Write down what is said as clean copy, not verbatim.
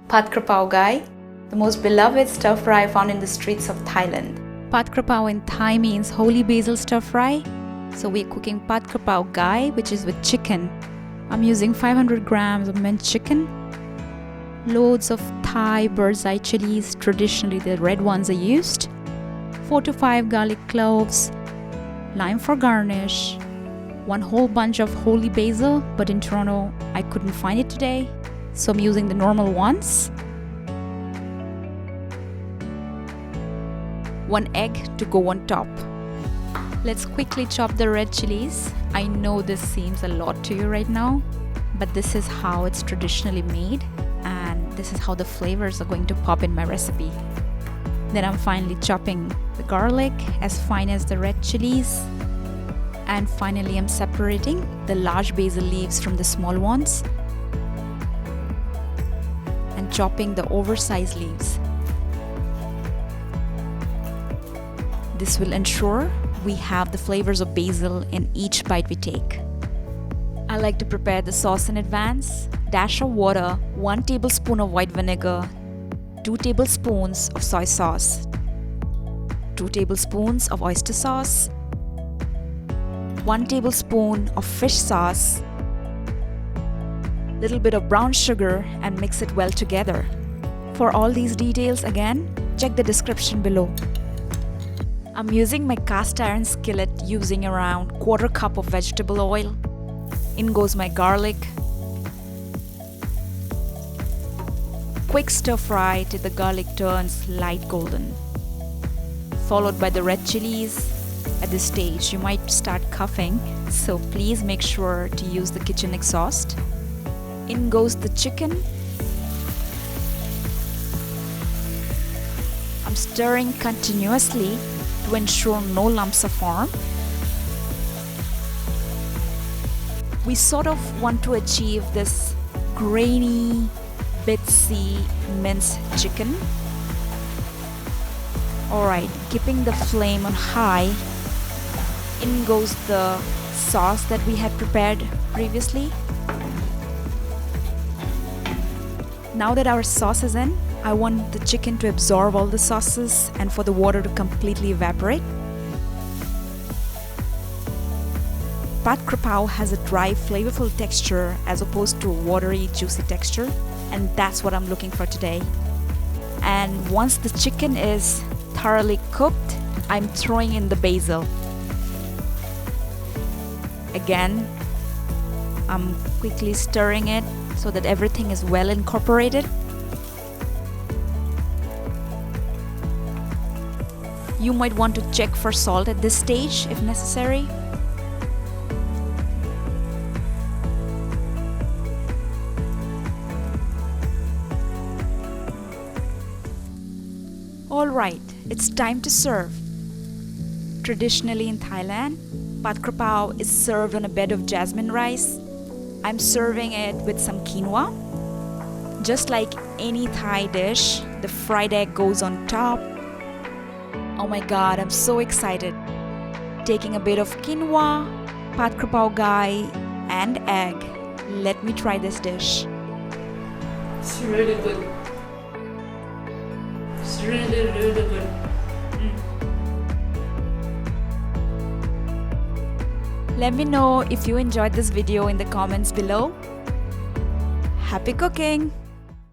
Pad Kra Pao Gai, the most beloved stir fry found in the streets of Thailand. Pad Kra Pao in Thai means holy basil stir fry. So we're cooking Pad Kra Pao Gai, which is with chicken. I'm using 500 grams of minced chicken, loads of Thai bird's eye chilies, traditionally the red ones are used, 4 to 5 garlic cloves, lime for garnish, one whole bunch of holy basil, but in Toronto I couldn't find it today, so I'm using the normal ones. 1 egg to go on top. Let's quickly chop the red chilies. I know this seems a lot to you right now, but this is how it's traditionally made, and this is how the flavors are going to pop in my recipe. Then I'm finally chopping the garlic as fine as the red chilies. And finally I'm separating the large basil leaves from the small ones and chopping the oversized leaves. This will ensure we have the flavors of basil in each bite we take. I like to prepare the sauce in advance. Dash of water, 1 tablespoon of white vinegar, 2 tablespoons of soy sauce, 2 tablespoons of oyster sauce, 1 tablespoon of fish sauce, little bit of brown sugar, and mix it well together. For all these details again, check the description below. I'm using my cast iron skillet using around 1/4 cup of vegetable oil. In goes my garlic. Quick stir fry till the garlic turns light golden. Followed by the red chilies. At this stage, you might start coughing, so please make sure to use the kitchen exhaust. In goes the chicken. I'm stirring continuously to ensure no lumps are formed. We sort of want to achieve this grainy, bitsy minced chicken. Alright, keeping the flame on high. In goes the sauce that we had prepared previously. Now that our sauce is in, I want the chicken to absorb all the sauces and for the water to completely evaporate. Pad Kra Pao has a dry, flavorful texture as opposed to a watery, juicy texture, and that's what I'm looking for today. And once the chicken is thoroughly cooked, I'm throwing in the basil. Again, I'm quickly stirring it so that everything is well incorporated. You might want to check for salt at this stage if necessary. Alright, it's time to serve. Traditionally in Thailand, Pad Kra Pao is served on a bed of jasmine rice. I'm serving it with some quinoa. Just like any Thai dish, the fried egg goes on top. Oh my god, I'm so excited. Taking a bit of quinoa, Pad Kra Pao Gai, and egg. Let me try this dish. It's really good. It's really good. Let me know if you enjoyed this video in the comments below. Happy cooking!